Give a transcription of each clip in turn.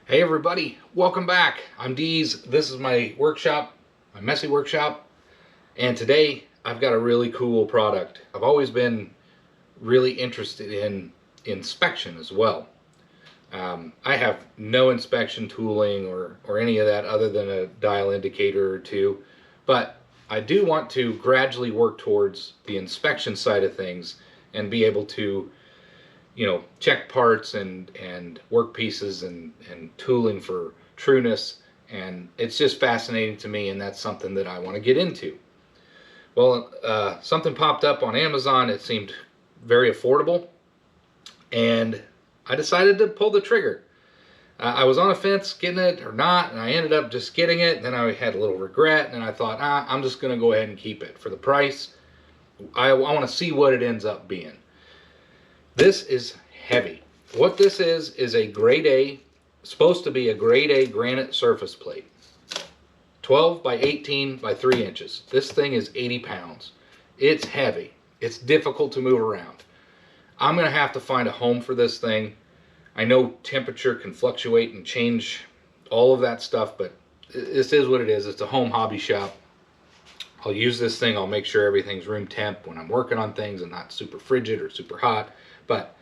Hey everybody, welcome back. I'm Deez. This is my workshop, my messy workshop, and today I've got a really cool product. I've always been really interested in inspection as well. I have no inspection tooling or any of that other than a dial indicator or two, but I do want to gradually work towards the inspection side of things and be able to check parts and work pieces and tooling for trueness, and it's just fascinating to me, and that's something that I want to get into. Well, something popped up on Amazon. It seemed very affordable, and I decided to pull the trigger. I was on a fence getting it or not, and I ended up just getting it, and then I had a little regret, and I thought, I'm just going to go ahead and keep it for the price. I want to see what it ends up being. This is heavy. What this is a grade A, supposed to be a grade A granite surface plate. 12 by 18 by 3 inches. This thing is 80 pounds. It's heavy. It's difficult to move around. I'm going to have to find a home for this thing. I know temperature can fluctuate and change all of that stuff, but this is what it is. It's a home hobby shop. I'll use this thing. I'll make sure everything's room temp when I'm working on things and not super frigid or super hot. But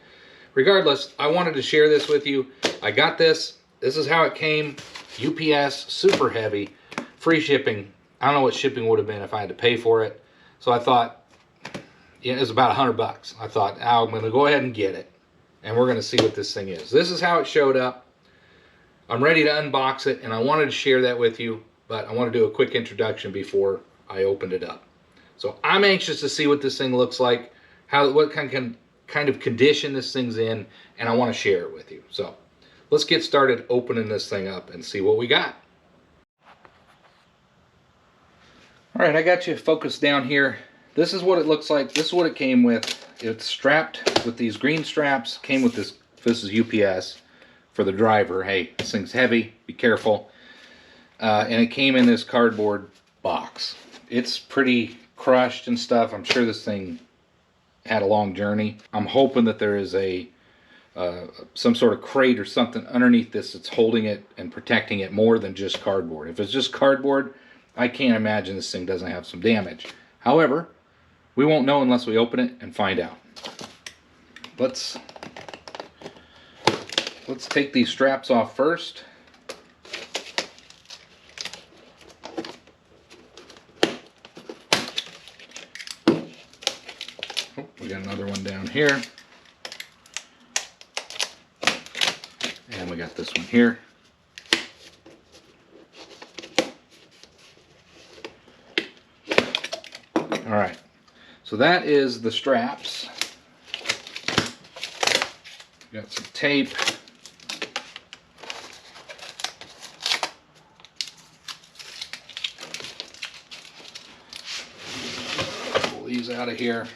regardless, I wanted to share this with you. I got this. This is how it came. UPS, super heavy, free shipping. I don't know what shipping would have been if I had to pay for it. So I thought, it was about $100. I thought, I'm going to go ahead and get it, and we're going to see what this thing is. This is how it showed up. I'm ready to unbox it, and I wanted to share that with you, but I want to do a quick introduction before I opened it up. So I'm anxious to see what this thing looks like, what kind of condition this thing's in, and I want to share it with you. So let's get started opening this thing up and see what we got. All right, I got you focused down here. This is what it looks like. This is what it came with. It's strapped with these green straps. Came with this. This is UPS for the driver. Hey, this thing's heavy. Be careful. And it came in this cardboard box. It's pretty crushed and stuff. I'm sure this thing had a long journey. I'm hoping that there is some sort of crate or something underneath this that's holding it and protecting it more than just cardboard. If it's just cardboard, I can't imagine this thing doesn't have some damage. However, we won't know unless we open it and find out. Let's take these straps off first. Oh, we got another one down here. And we got this one here. All right, so that is the straps. Got some tape. Pull these out of here.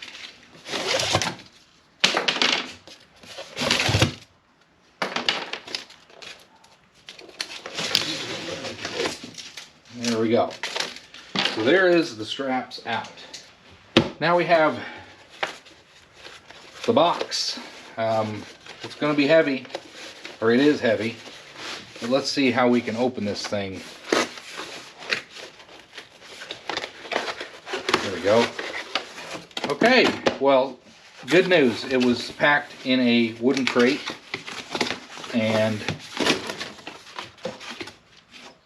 There we go. So there is the straps out. Now we have the box. It's going to be heavy, or it is heavy, but let's see how we can open this thing. There we go. Okay, well, good news. It was packed in a wooden crate, and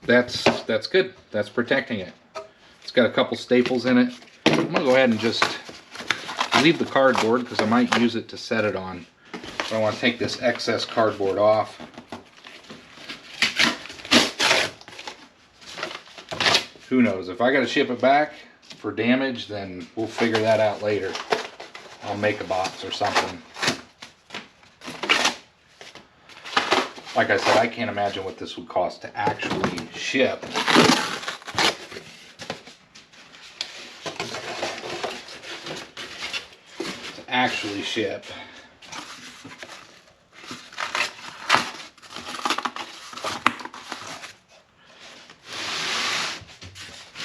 that's good. That's protecting it. It's got a couple staples in it. I'm going to go ahead and just leave the cardboard because I might use it to set it on. So I want to take this excess cardboard off. Who knows? If I got to ship it back for damage, then we'll figure that out later. I'll make a box or something. Like I said, I can't imagine what this would cost to actually ship. Actually ship.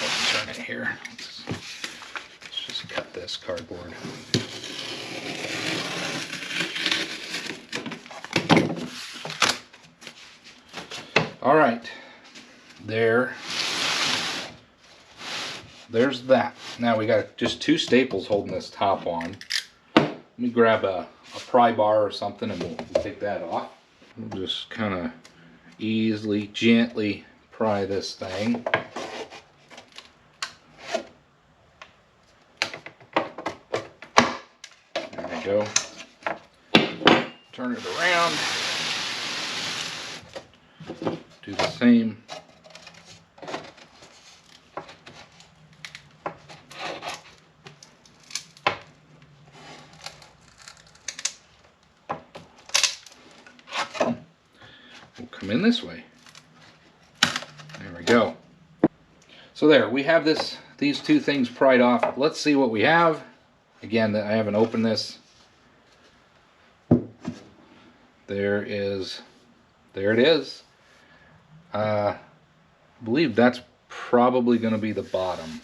Let's turn it here. Let's just cut this cardboard. All right, there's that. Now we got just 2 staples holding this top on. Let me grab a pry bar or something and we'll take that off. We'll just kind of easily, gently pry this thing. There we go. Turn it around. Do the same. We'll come in this way. There we go. So there, we have these 2 things pried off. Let's see what we have. Again, I haven't opened this. There it is. I believe that's probably going to be the bottom.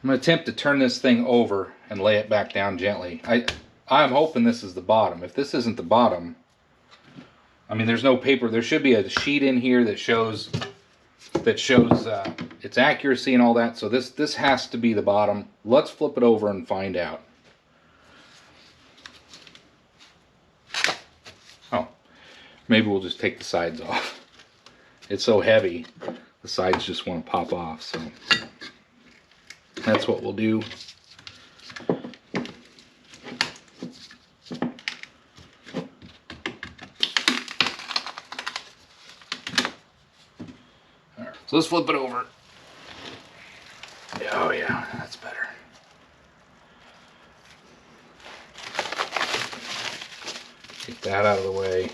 I'm going to attempt to turn this thing over and lay it back down gently. I'm hoping this is the bottom. If this isn't the bottom, I mean, there's no paper. There should be a sheet in here that shows its accuracy and all that. So this has to be the bottom. Let's flip it over and find out. Oh, maybe we'll just take the sides off. It's so heavy, the sides just want to pop off. So that's what we'll do. So let's flip it over. Oh yeah, that's better. Get that out of the way.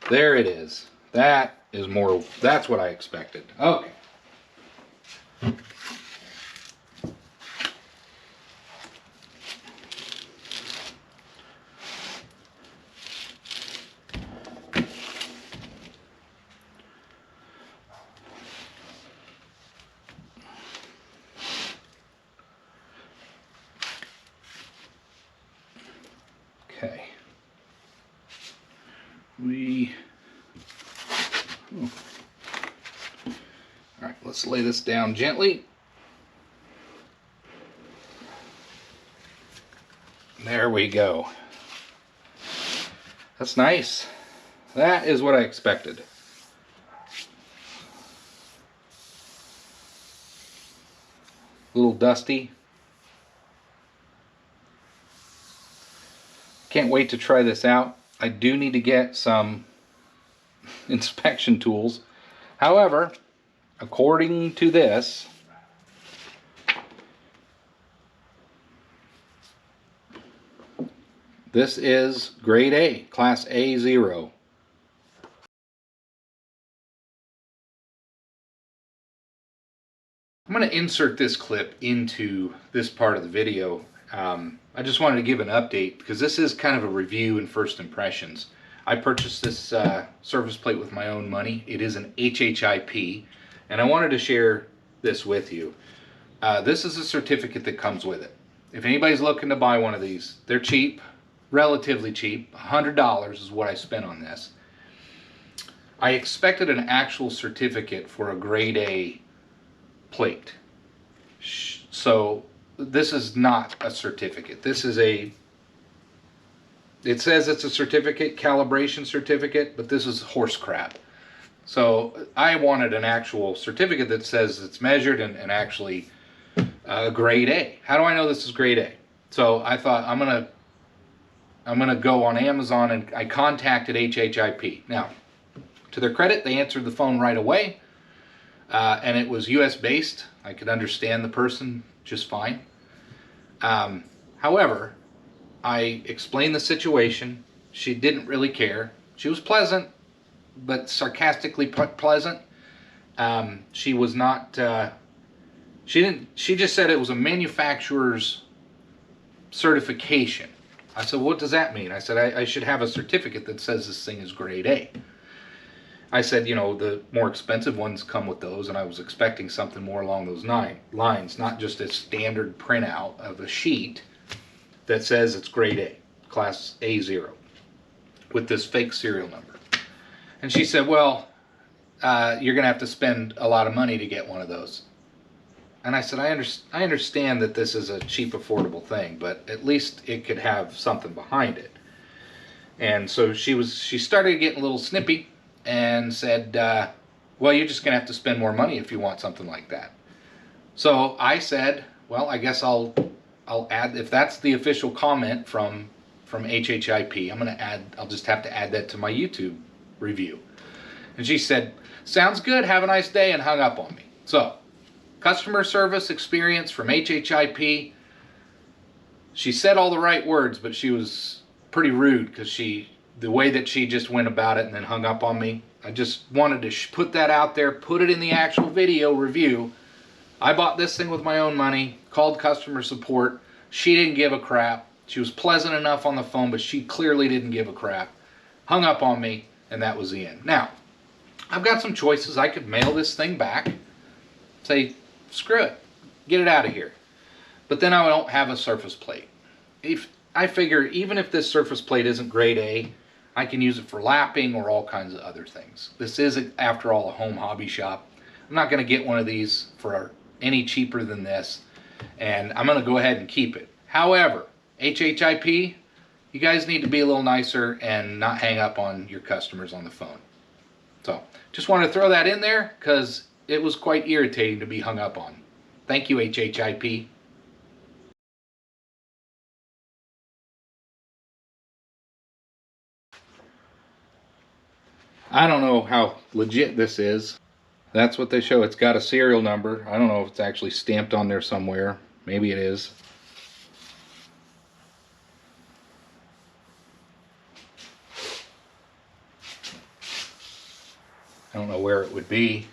There it is. That's what I expected. Okay. Okay. All right, let's lay this down gently. There we go. That's nice. That is what I expected. A little dusty. Can't wait to try this out. I do need to get some inspection tools. However, according to this, this is grade A, class A0. I'm going to insert this clip into this part of the video. I just wanted to give an update because this is kind of a review and first impressions. I purchased this surface plate with my own money. It is an HHIP, and I wanted to share this with you. This is a certificate that comes with it. If anybody's looking to buy one of these, they're cheap, relatively cheap. $100 is what I spent on this. I expected an actual certificate for a grade A plate. So this is not a certificate. This is it says it's a certificate, calibration certificate, but this is horse crap. So I wanted an actual certificate that says it's measured and actually grade A. How do I know this is grade A? So I thought I'm gonna go on Amazon, and I contacted HHIP. Now, to their credit, they answered the phone right away, and it was US based. I could understand the person just fine. However, I explained the situation. She didn't really care. She was pleasant, but sarcastically pleasant. She was not, she just said it was a manufacturer's certification. I said, what does that mean? I said, I should have a certificate that says this thing is grade A. I said, you know, the more expensive ones come with those, and I was expecting something more along those lines, not just a standard printout of a sheet that says it's grade A. class A0 with this fake serial number. And she said, well, you're going to have to spend a lot of money to get one of those. And I said, I understand that this is a cheap, affordable thing, but at least it could have something behind it. And so she started getting a little snippy and said, well, you're just going to have to spend more money if you want something like that. So I said, well, I guess I'll add, if that's the official comment from HHIP, I'll just have to add that to my YouTube review. And she said, sounds good, have a nice day, and hung up on me. So, customer service experience from HHIP. She said all the right words, but she was pretty rude because the way that she just went about it and then hung up on me. I just wanted to put that out there, put it in the actual video review. I bought this thing with my own money, called customer support. She didn't give a crap. She was pleasant enough on the phone, but she clearly didn't give a crap. Hung up on me, and that was the end. Now, I've got some choices. I could mail this thing back, say, screw it, get it out of here. But then I don't have a surface plate. I figure even if this surface plate isn't grade A, I can use it for lapping or all kinds of other things. This is, after all, a home hobby shop. I'm not going to get one of these for any cheaper than this, and I'm going to go ahead and keep it. However, HHIP, you guys need to be a little nicer and not hang up on your customers on the phone. So, just wanted to throw that in there because it was quite irritating to be hung up on. Thank you, HHIP. I don't know how legit this is. That's what they show. It's got a serial number. I don't know if it's actually stamped on there somewhere. Maybe it is. I don't know where it would be.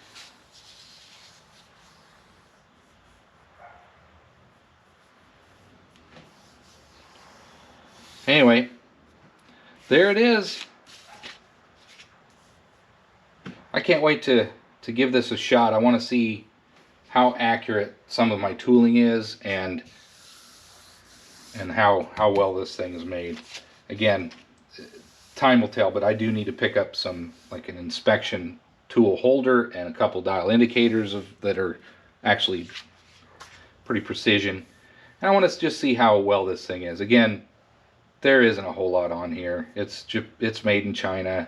Anyway, there it is. I can't wait to give this a shot. I want to see how accurate some of my tooling is and how well this thing is made. Again, time will tell, but I do need to pick up some, like an inspection tool holder and a couple dial indicators that are actually pretty precision. And I want to just see how well this thing is. Again, there isn't a whole lot on here. It's made in China.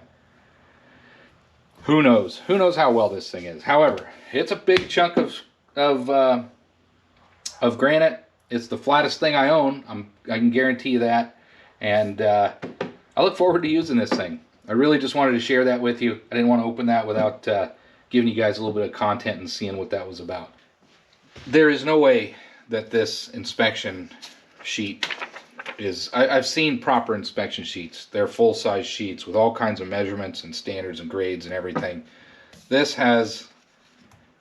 Who knows? Who knows how well this thing is? However, it's a big chunk of granite. It's the flattest thing I own. I can guarantee you that. And I look forward to using this thing. I really just wanted to share that with you. I didn't want to open that without giving you guys a little bit of content and seeing what that was about. There is no way that this inspection sheet is... I've seen proper inspection sheets. They're full-size sheets with all kinds of measurements and standards and grades and everything. This has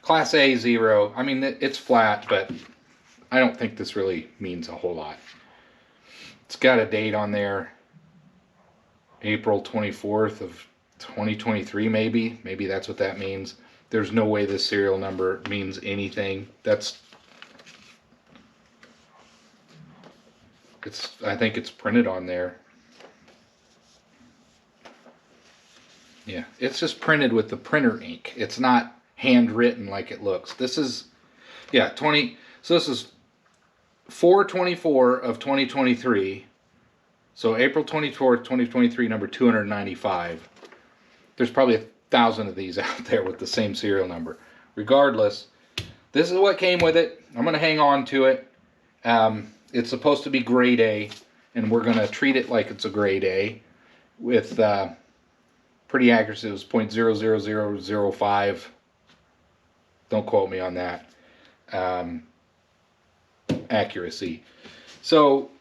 Class A0. I mean, it's flat, but I don't think this really means a whole lot. It's got a date on there. April 24th of 2023, maybe. Maybe that's what that means. There's no way this serial number means anything. I think it's printed on there. Yeah, it's just printed with the printer ink. It's not handwritten like it looks. This is, yeah, so this is 4/24 of 2023. So April 24th, 2023, number 295. There's probably 1,000 of these out there with the same serial number. Regardless, this is what came with it. I'm going to hang on to it. It's supposed to be grade A, and we're going to treat it like it's a grade A with pretty accuracy. It was 0.00005. Don't quote me on that. Accuracy. So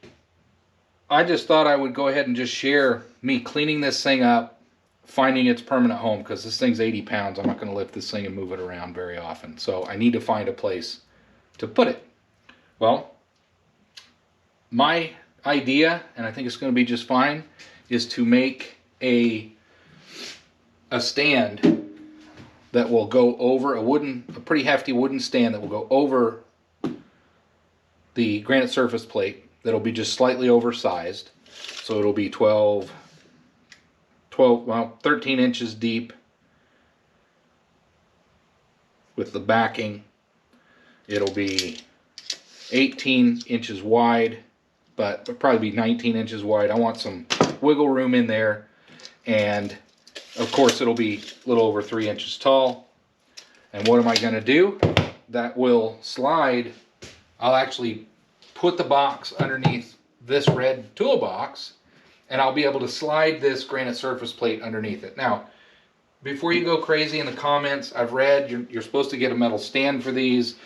I just thought I would go ahead and just share me cleaning this thing up, finding its permanent home, because this thing's 80 pounds. I'm not going to lift this thing and move it around very often. So I need to find a place to put it. Well, my idea, and I think it's going to be just fine, is to make a stand that will go over a pretty hefty wooden stand that will go over the granite surface plate. That'll be just slightly oversized. So it'll be 13 inches deep with the backing. It'll be 18 inches wide, but it'll probably be 19 inches wide. I want some wiggle room in there. And of course it'll be a little over 3 inches tall. And what am I going to do? That will slide. I'll actually put the box underneath this red toolbox, and I'll be able to slide this granite surface plate underneath it. Now, before you go crazy in the comments, I've read you're supposed to get a metal stand for these.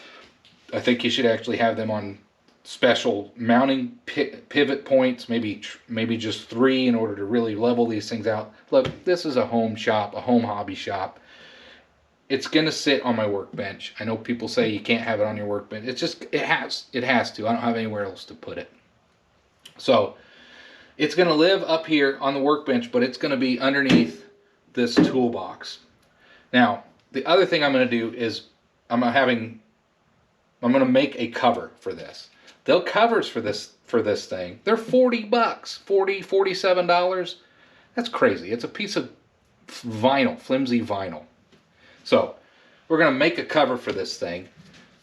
I think you should actually have them on special mounting pivot points, maybe just 3 in order to really level these things out. Look, this is a home shop, a home hobby shop. It's going to sit on my workbench. I know people say you can't have it on your workbench. It's just, it has to. I don't have anywhere else to put it. So it's going to live up here on the workbench, but it's going to be underneath this toolbox. Now, the other thing I'm going to do is I'm going to make a cover for this. The covers for this thing, they're $40, $47. That's crazy. It's a piece of vinyl, flimsy vinyl. So we're going to make a cover for this thing.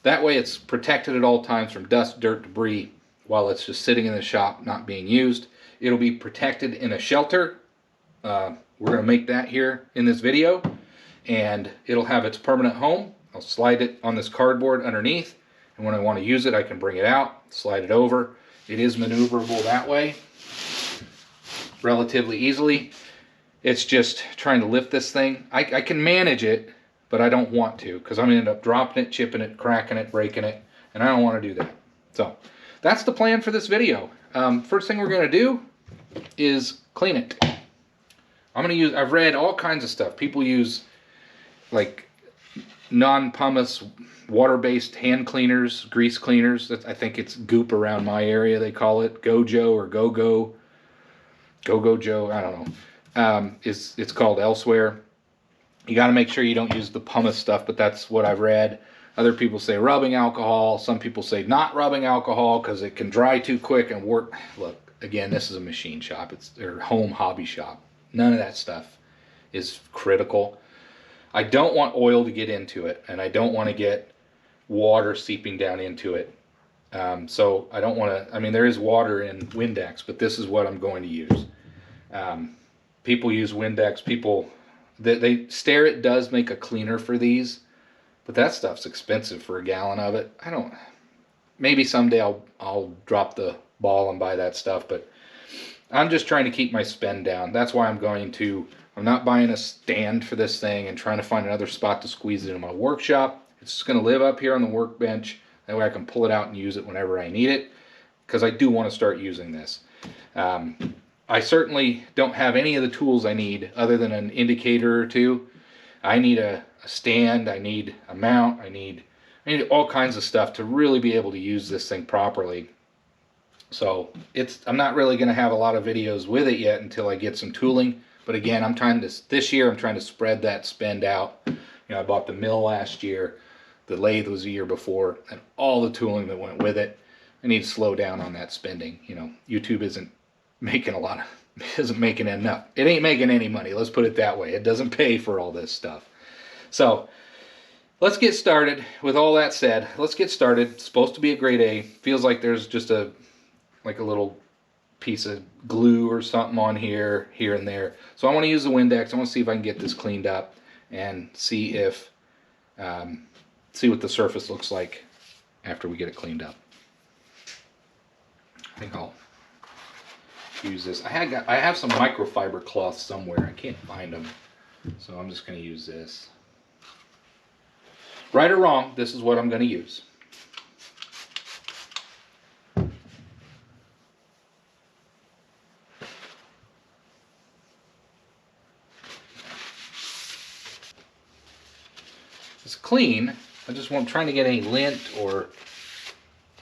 That way it's protected at all times from dust, dirt, debris while it's just sitting in the shop not being used. It'll be protected in a shelter. We're going to make that here in this video, and it'll have its permanent home. I'll slide it on this cardboard underneath, and when I want to use it, I can bring it out, slide it over. It is maneuverable that way relatively easily. It's just trying to lift this thing. I can manage it, but I don't want to, because I'm going to end up dropping it, chipping it, cracking it, breaking it, and I don't want to do that. So that's the plan for this video. First thing we're going to do is clean it. I've read all kinds of stuff. People use like non-pumice water-based hand cleaners, grease cleaners. I think it's Goop around my area they call it. Gojo or Go-Go Joe, I don't know. It's called elsewhere. You got to make sure you don't use the pumice stuff, but that's what I've read. Other people say rubbing alcohol. Some people say not rubbing alcohol because it can dry too quick and work. Look, again, this is a machine shop. It's their home hobby shop. None of that stuff is critical. I don't want oil to get into it, and I don't want to get water seeping down into it. So I don't want to, there is water in Windex, but this is what I'm going to use. People use Windex. It does make a cleaner for these, but that stuff's expensive for a gallon of it. Maybe someday I'll drop the ball and buy that stuff, but I'm just trying to keep my spend down. That's why I'm not buying a stand for this thing and trying to find another spot to squeeze it in my workshop. It's just going to live up here on the workbench. That way I can pull it out and use it whenever I need it, because I do want to start using this. I certainly don't have any of the tools I need other than an indicator or two. I need a stand, I need a mount, I need all kinds of stuff to really be able to use this thing properly. So I'm not really going to have a lot of videos with it yet until I get some tooling. But again, this year I'm trying to spread that spend out. I bought the mill last year. The lathe was a year before, and all the tooling that went with it. I need to slow down on that spending. YouTube isn't making enough. It ain't making any money. Let's put it that way. It doesn't pay for all this stuff. So let's get started. With all that said, let's get started. It's supposed to be a grade A. Feels like there's just a little piece of glue or something on here and there. So I want to use the Windex. I want to see if I can get this cleaned up and see what the surface looks like after we get it cleaned up. I think I'll use this. I have some microfiber cloths somewhere. I can't find them, so I'm just going to use this. Right or wrong, this is what I'm going to use. It's clean. I'm trying to get any lint or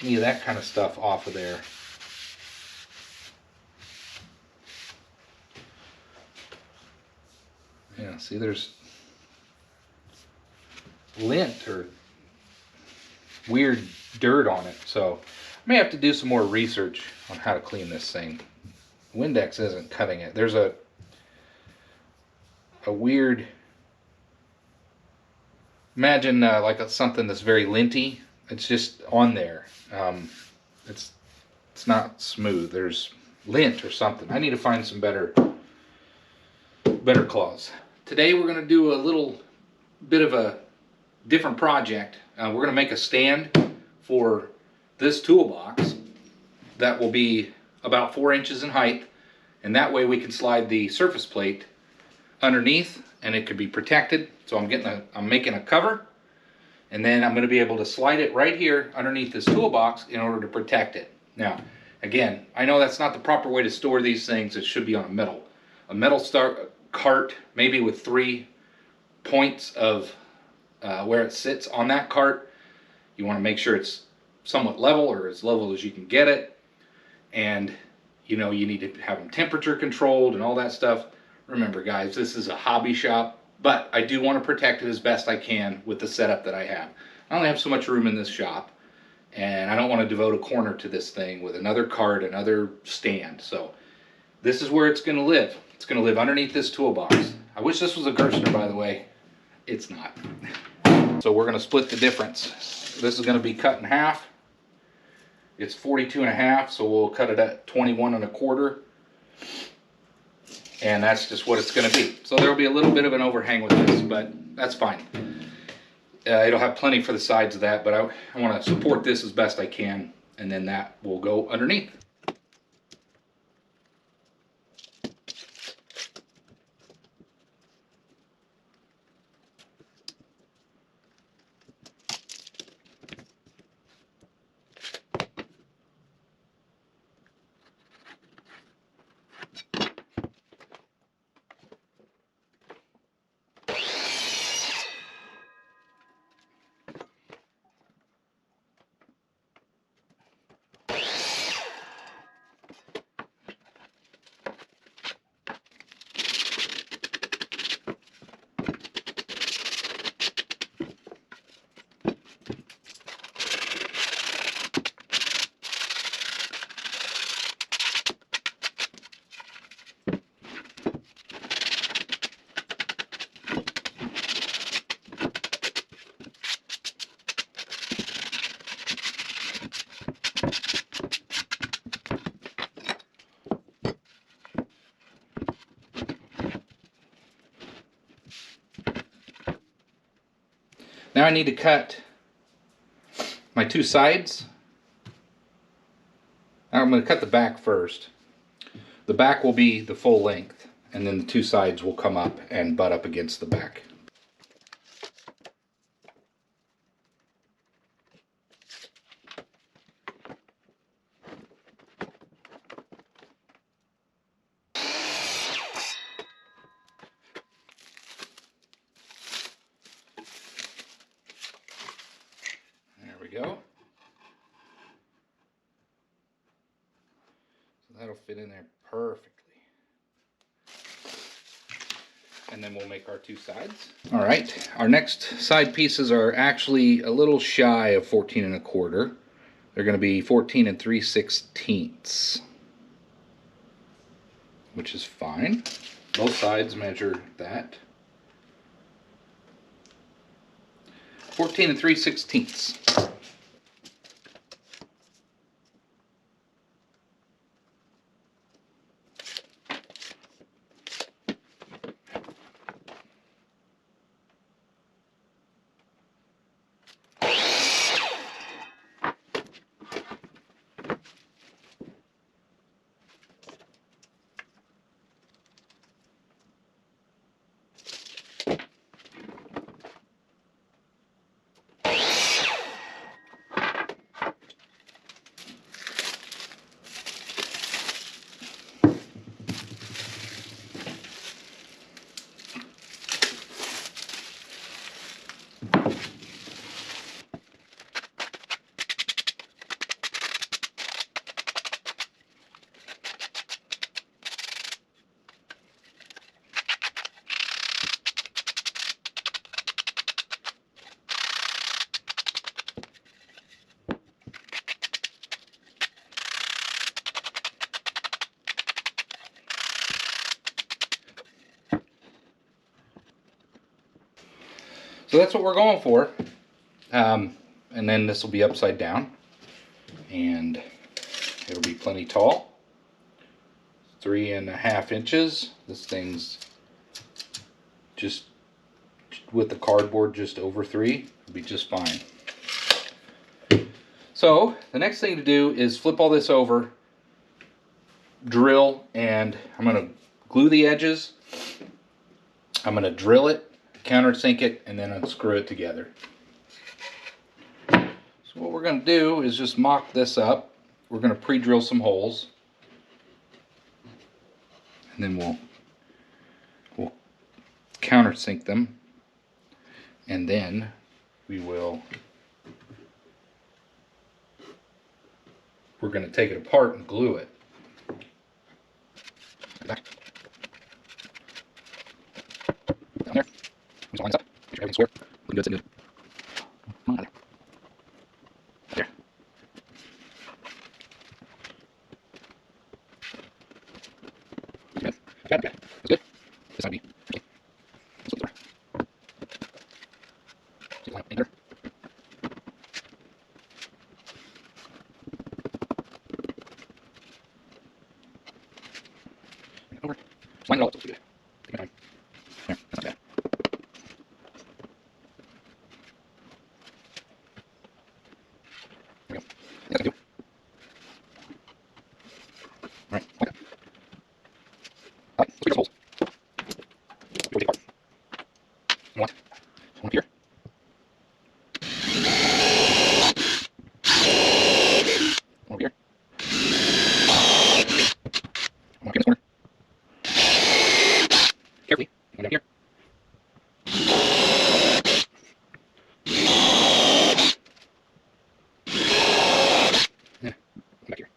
any of that kind of stuff off of there. Yeah, see, there's lint or weird dirt on it. So I may have to do some more research on how to clean this thing Windex isn't cutting it. There's a weird, imagine like something that's very linty. It's just on there. It's not smooth. There's lint or something. I need to find some better claws. Today we're going to do a little bit of a different project. We're going to make a stand for this toolbox that will be about 4 inches in height, and that way we can slide the surface plate underneath and it could be protected. So I'm making a cover, and then I'm going to be able to slide it right here underneath this toolbox in order to protect it. Now, again, I know that's not the proper way to store these things. It should be on a metal cart, maybe with 3 points of where it sits on that cart. You want to make sure it's somewhat level, or as level as you can get it. And you know, you need to have them temperature controlled and all that stuff. Remember guys, this is a hobby shop, but I do want to protect it as best I can with the setup that I have. I only have so much room in this shop, and I don't want to devote a corner to this thing with another cart, another stand. So this is where it's going to live. It's going to live underneath this toolbox. I wish this was a Gerstner, by the way. It's not. So we're going to split the difference. This is going to be cut in half. It's 42.5, so we'll cut it at 21.25. And that's just what it's going to be. So there will be a little bit of an overhang with this, but that's fine. It'll have plenty for the sides of that, but I want to support this as best I can, and then that will go underneath. Now I need to cut my 2 sides. I'm going to cut the back first. The back will be the full length, and then the 2 sides will come up and butt up against the back. Go. So that'll fit in there perfectly. And then we'll make our 2 sides. All right, our next side pieces are actually a little shy of 14.25. They're going to be 14 3/16, which is fine. Both sides measure that. 14 3/16. So that's what we're going for. And then this will be upside down, and it'll be plenty tall. 3.5 inches. This thing's just with the cardboard just over 3. It'll be just fine. So the next thing to do is flip all this over, drill, and I'm going to glue the edges. I'm going to drill it, countersink it, and then unscrew it together. So what we're going to do is just mock this up. We're going to pre-drill some holes, and then we'll countersink them, and then we're going to take it apart and glue it. Back. Down there. Just line this up. Make sure everything's square. Looking good, sitting good. Come on, there. There. Good. Good. That's good. This side will be okay. Let's look there. So line up in there. Bring it over. Just line it all up so it's good. Take my time. There. That's not bad. There we go. Yeah, that's good. All right. Like that. All right. Let's break those holes. Go take apart. One up here. One over here. One up here in this corner. Carefully. One down here. Yeah. One back here.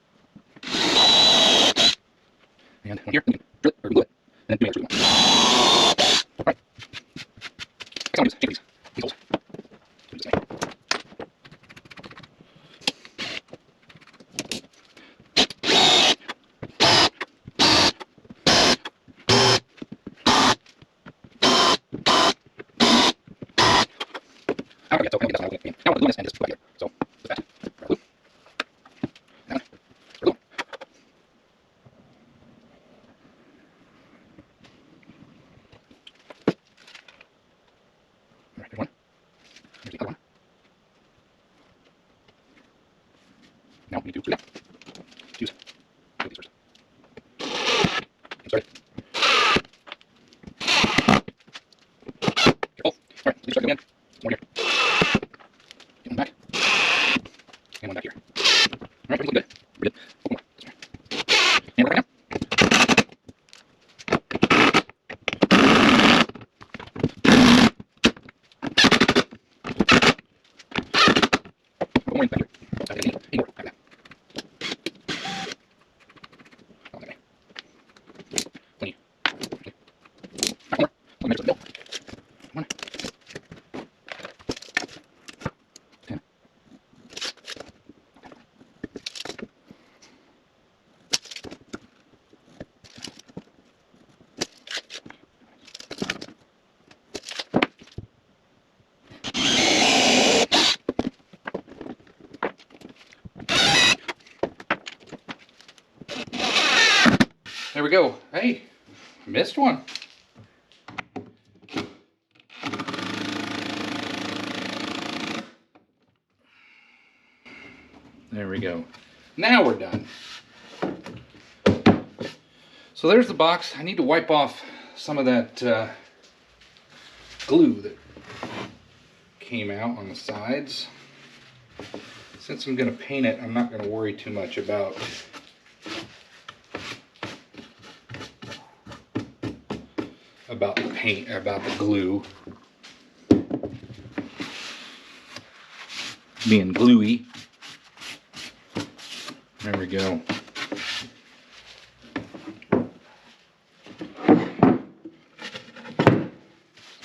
And one here. You can drill it or glue it. And then do the extra one. Alright. Next one is shape these holes. Do it this way. I don't forget, so okay, that's not what I mean. Now we're going to glue on this and just put back here. So, with that, grab glue. That one. Glue. Alright, there's one. Here's the other one. Now we need to glue that. Use. Glue these first. Get started. Careful. Alright, let's start going in. One here. Get one back. And one back here. Alright, everything's good. We're good. One more. And we're right now. One more in back here. Any more. Like that. Oh, that way. Plenty. Okay. Alright, one more. One measure the bill. One. 10. There we go. Hey, missed one. There we go. Now we're done. So there's the box. I need to wipe off some of that glue that came out on the sides. Since I'm going to paint it, I'm not going to worry too much about the paint, about the glue being gluey. There we go.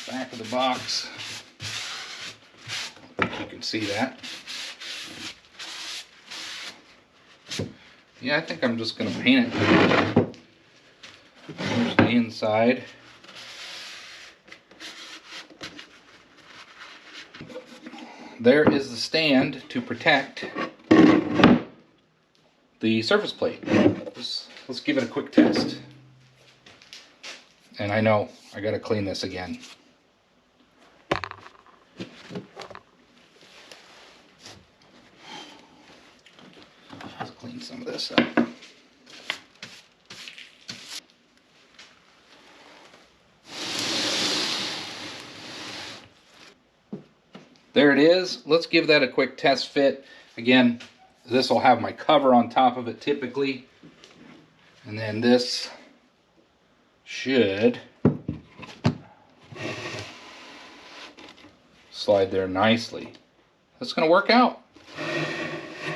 Back of the box. I think you can see that. Yeah, I think I'm just going to paint it. There's the inside. there is the stand to protect the surface plate. Let's give it a quick test. And I know I gotta clean this again. Let's clean some of this up. There it is. Let's give that a quick test fit. Again, this will have my cover on top of it typically. And then this should slide there nicely. That's going to work out.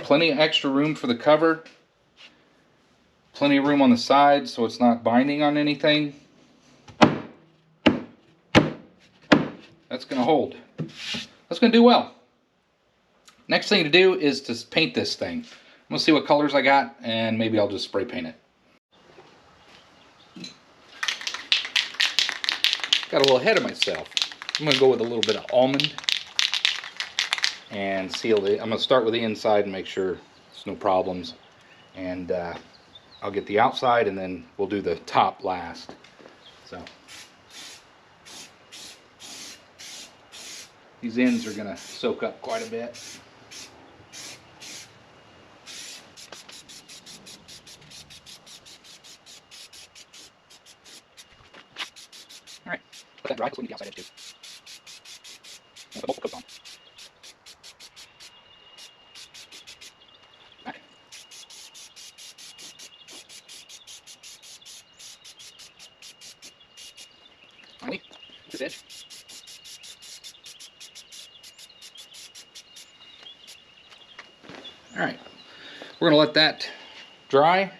Plenty of extra room for the cover. Plenty of room on the side so it's not binding on anything. That's going to hold. That's going to do well. Next thing to do is to paint this thing. I'm going to see what colors I got, and maybe I'll just spray paint it. Got a little ahead of myself. I'm going to go with a little bit of almond and seal it. I'm going to start with the inside and make sure there's no problems. And I'll get the outside, and then we'll do the top last. So these ends are going to soak up quite a bit. All right, let that dry. Let's look at the outside edge too. And put multiple coats on. Back. Finally, this edge. All right, we're gonna let that dry,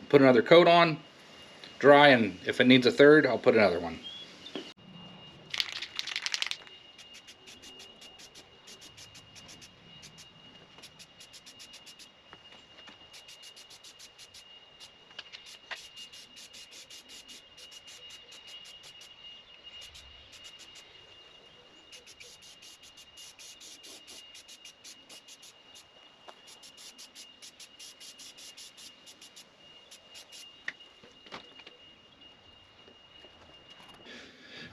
put another coat on, dry, and if it needs a third, I'll put another one.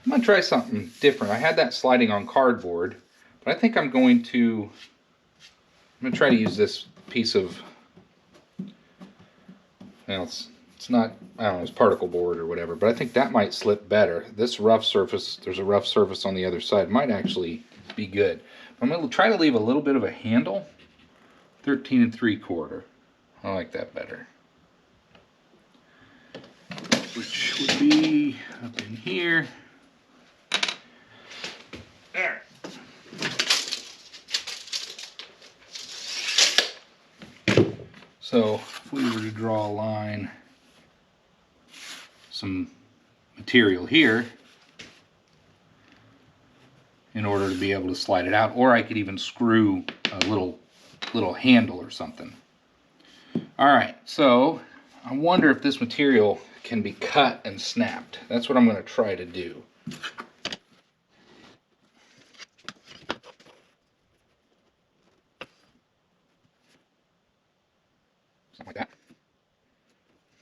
I'm going to try something different. I had that sliding on cardboard, but I think I'm going to try to use this piece of, well, it's not, I don't know, it's particle board or whatever, but I think that might slip better. This rough surface, there's a rough surface on the other side, might actually be good. I'm going to try to leave a little bit of a handle, 13 3/4. I like that better. Which would be up in here. There. So if we were to draw a line, some material here, in order to be able to slide it out, or I could even screw a little handle or something. All right, so I wonder if this material can be cut and snapped. That's what I'm going to try to do. Something like that.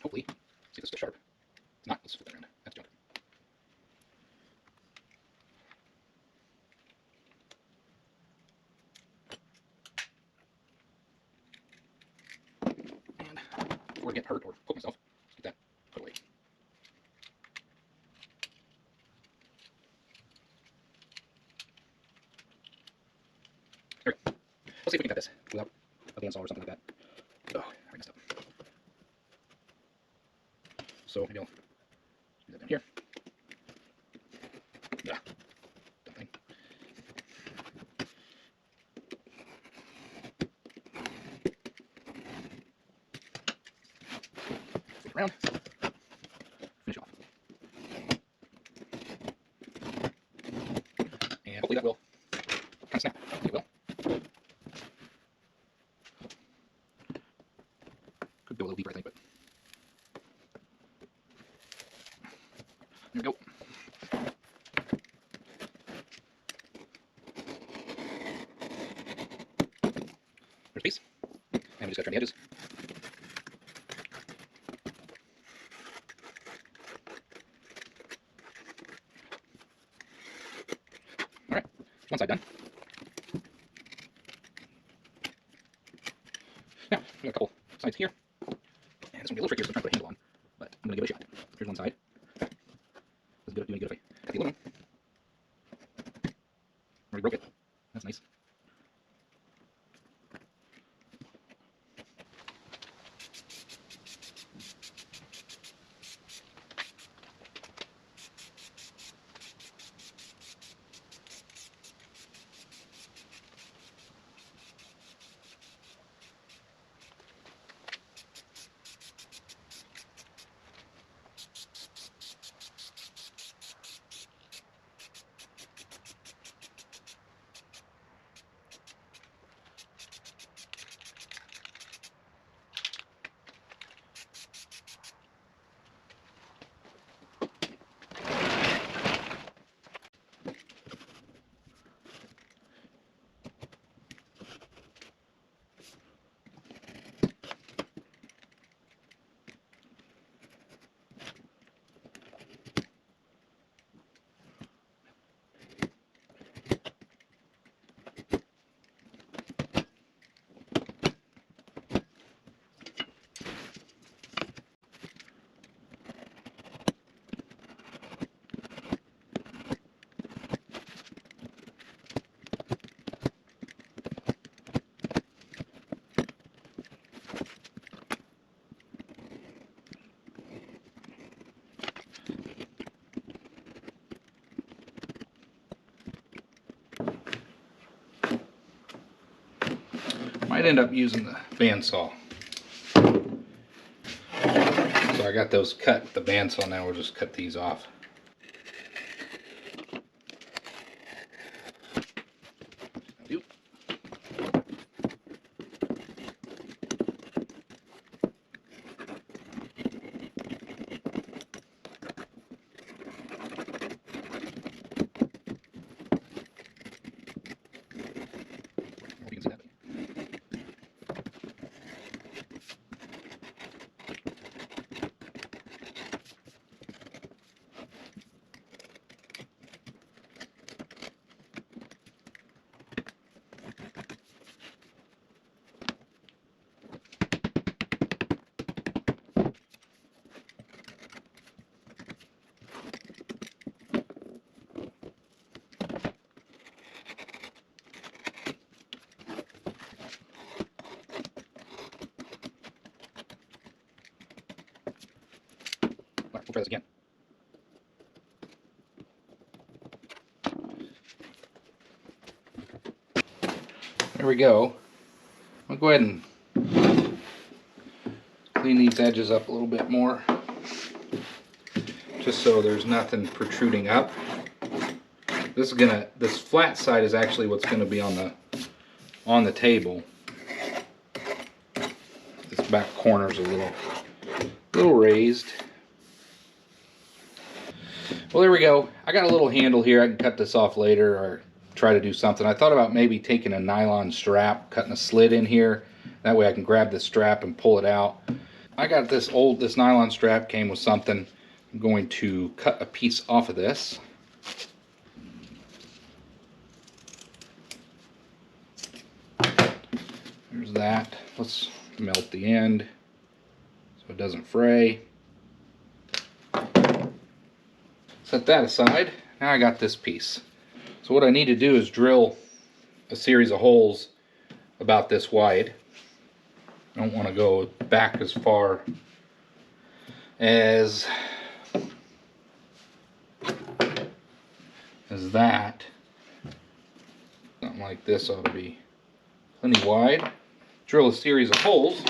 Hopefully, see this is sharp. It's not. Let's flip that around. That's junk. And before I get hurt or poke myself, let's get that put away. There we go. Let's see if we can cut this without a bandsaw or something like that. Oh, I messed up. So maybe I'll do that down here. Yeah, dumb thing. Flip it around. Finish off. And hopefully that will kind of snap. It will. Could go a little deeper, I think, but there we go. And we just got to trim the edges. All right, one side done. Now, we got a couple sides here. And this one will be a little trickier, so I'm trying to put a handle on. But I'm going to give it a shot. Here's one side. Doesn't do any good if I cut the aluminum. Already broke it. That's nice. Might end up using the bandsaw. So I got those cut with the bandsaw. Now we'll just cut these off. We'll try this again. There we go. I'll go ahead and clean these edges up a little bit more, just so there's nothing protruding up. This flat side is actually what's gonna be on the table. This back corner's a little raised. Well, there we go. I got a little handle here. I can cut this off later or try to do something. I thought about maybe taking a nylon strap, cutting a slit in here. That way I can grab this strap and pull it out. I got this nylon strap, came with something. I'm going to cut a piece off of this. There's that. Let's melt the end so it doesn't fray. Set that aside. Now I got this piece. So what I need to do is drill a series of holes about this wide. I don't want to go back as far as that. Something like this ought to be plenty wide. Drill a series of holes.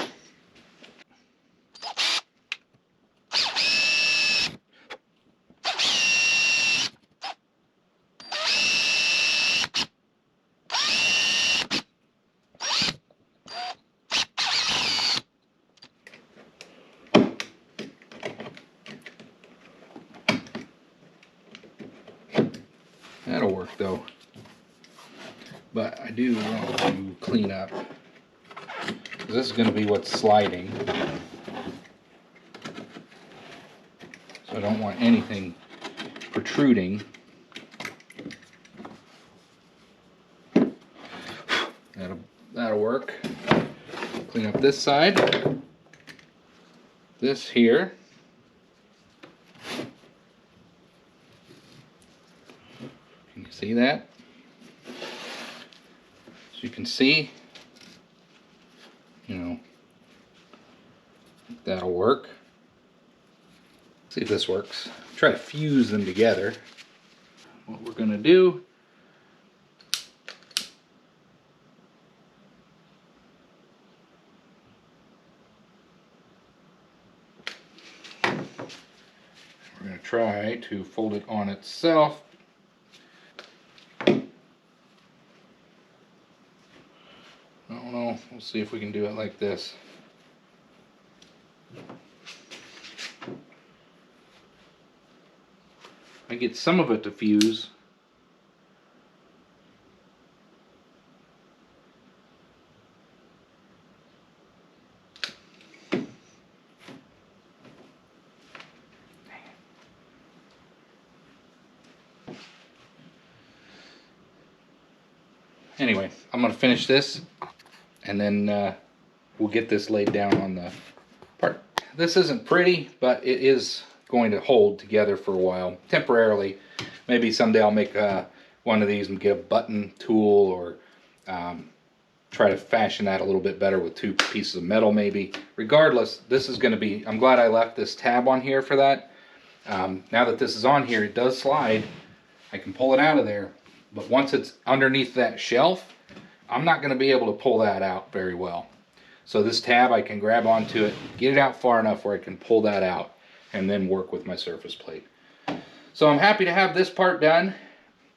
That'll work though. But I do want to clean up This is going to be what's sliding. So I don't want anything protruding. That'll work. Clean up this side. This here. Can you see that? So you can see, you know, that'll work. See if this works. Try to fuse them together. What we're gonna do, we're gonna try to fold it on itself. I don't know, we'll see if we can do it like this. I get some of it to fuse. Anyway, I'm going to finish this and then we'll get this laid down on the part. This isn't pretty, but it is going to hold together for a while, temporarily. Maybe someday I'll make one of these and get a button tool, or try to fashion that a little bit better with 2 pieces of metal maybe. Regardless, this is going to be, I'm glad I left this tab on here for that. Now that this is on here, it does slide. I can pull it out of there, but once it's underneath that shelf, I'm not going to be able to pull that out very well. So this tab, I can grab onto it, get it out far enough where I can pull that out and then work with my surface plate. So I'm happy to have this part done.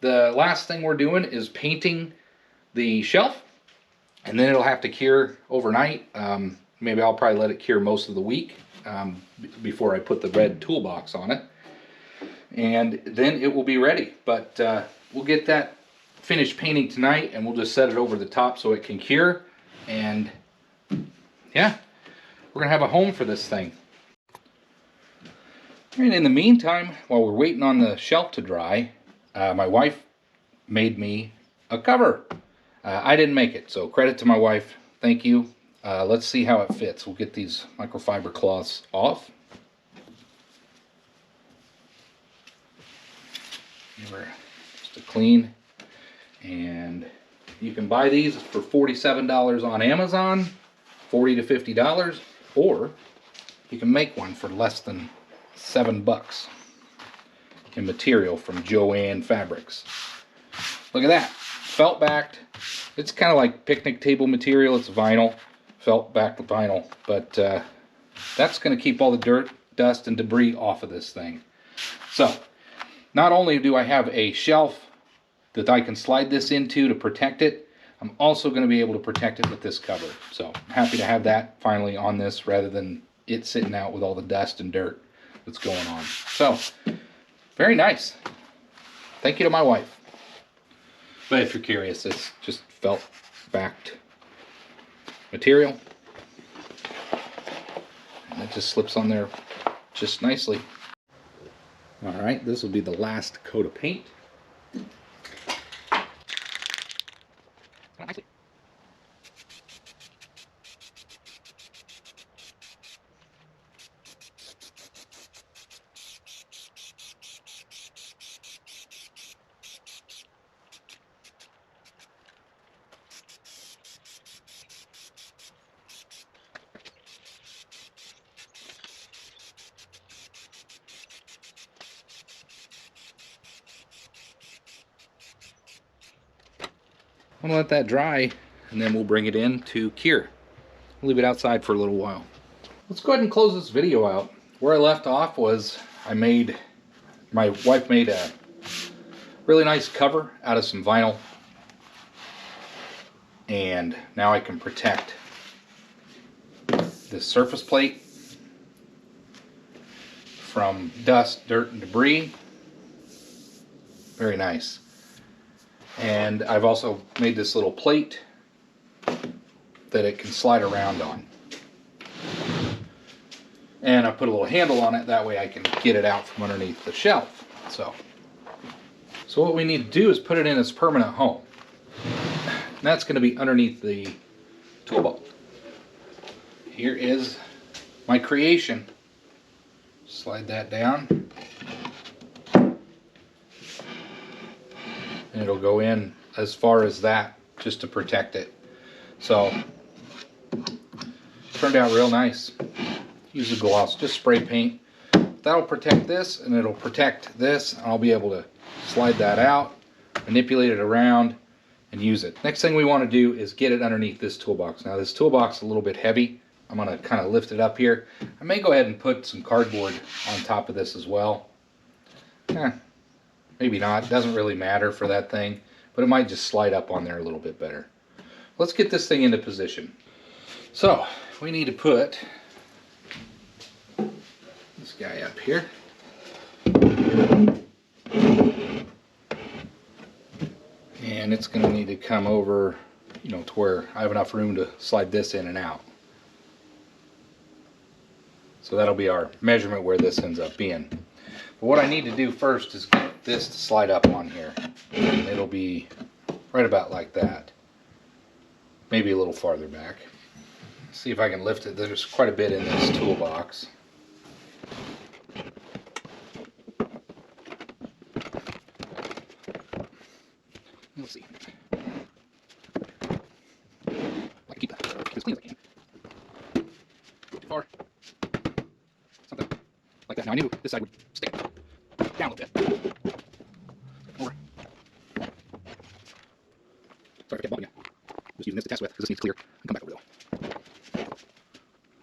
The last thing we're doing is painting the shelf, and then it'll have to cure overnight. Maybe I'll probably let it cure most of the week before I put the red toolbox on it, and then it will be ready. But we'll get that finished painting tonight, and we'll just set it over the top so it can cure, and yeah, we're gonna have a home for this thing. And in the meantime, while we're waiting on the shelf to dry, my wife made me a cover. I didn't make it, so credit to my wife. Thank you. Let's see how it fits. We'll get these microfiber cloths off. Give her just a clean. And you can buy these for $47 on Amazon, $40 to $50, or you can make one for less than $7 in material from Joann Fabrics. Look at that, felt backed. It's kind of like picnic table material. It's vinyl, felt backed vinyl, but that's going to keep all the dirt, dust, and debris off of this thing. So not only do I have a shelf that I can slide this into to protect it, I'm also going to be able to protect it with this cover. So I'm happy to have that finally on this rather than it sitting out with all the dust and dirt that's going on. So very nice. Thank you to my wife. But if you're curious, it's just felt backed material, and it just slips on there just nicely. All right, this will be the last coat of paint. I'm gonna let that dry, and then we'll bring it in to cure. We'll leave it outside for a little while. Let's go ahead and close this video out. Where I left off was my wife made a really nice cover out of some vinyl, and now I can protect this surface plate from dust, dirt, and debris. Very nice. And I've also made this little plate that it can slide around on. And I put a little handle on it, that way I can get it out from underneath the shelf. So what we need to do is put it in its permanent home. And that's going to be underneath the tool bolt. Here is my creation. Slide that down. And it'll go in as far as that, just to protect it. So, turned out real nice. Use a gloss, just spray paint. That'll protect this, and it'll protect this. I'll be able to slide that out, manipulate it around, and use it. Next thing we want to do is get it underneath this toolbox. Now this toolbox is a little bit heavy. I'm going to kind of lift it up here. I may go ahead and put some cardboard on top of this as well. Maybe not. It doesn't really matter for that thing, but it might just slide up on there a little bit better. Let's get this thing into position. So we need to put this guy up here. And it's going to need to come over, you know, to where I have enough room to slide this in and out. So that'll be our measurement where this ends up being. But what I need to do first is get this to slide up on here. And it'll be right about like that. Maybe a little farther back. Let's see if I can lift it. There's quite a bit in this toolbox. Let's see. I keep it as clean as I can. Too far. Something like that. Now I knew this side would stick down a little bit. Over. Sorry if I kept bumping you. Just using this to test with because this needs clear. And come back over though.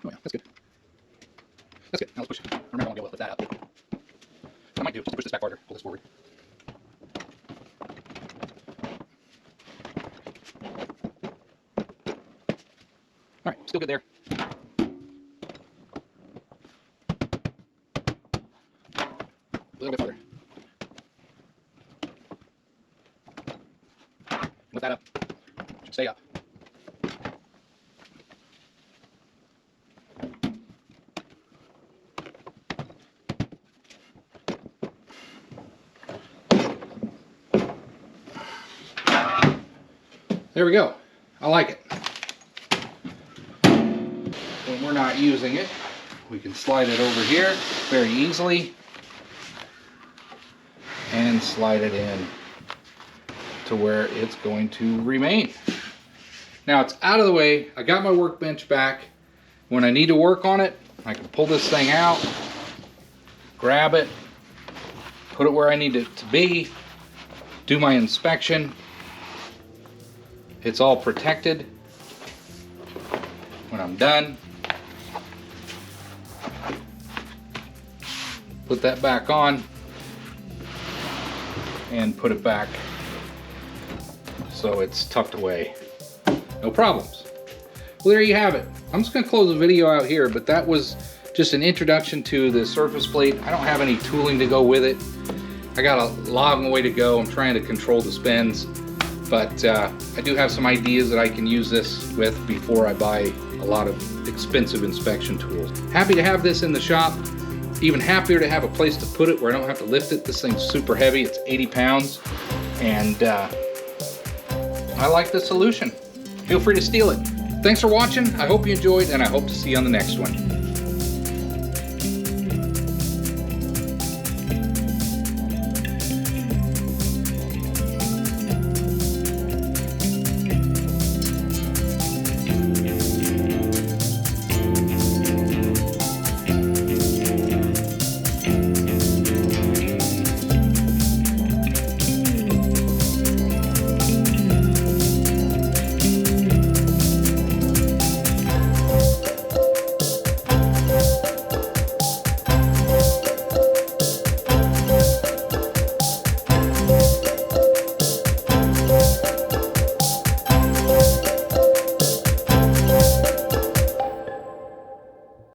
Oh yeah, that's good. That's good. Now let's push. Remember, I won't be able to lift that up. I might do just to push this back farther. Pull this forward. All right, still good there. A little bit farther. Lift that up. Should stay up. There we go. I like it. When we're not using it, we can slide it over here very easily and slide it in to where it's going to remain. Now it's out of the way. I got my workbench back. When I need to work on it, I can pull this thing out, grab it, put it where I need it to be, do my inspection. It's all protected. When I'm done, put that back on and put it back so it's tucked away. No problems. Well, there you have it. I'm just going to close the video out here, but that was just an introduction to the surface plate. I don't have any tooling to go with it. I got a long way to go. I'm trying to control the spins, but I do have some ideas that I can use this with before I buy a lot of expensive inspection tools. Happy to have this in the shop. Even happier to have a place to put it where I don't have to lift it. This thing's super heavy. It's 80 pounds. And I like the solution. Feel free to steal it. Thanks for watching. I hope you enjoyed, and I hope to see you on the next one.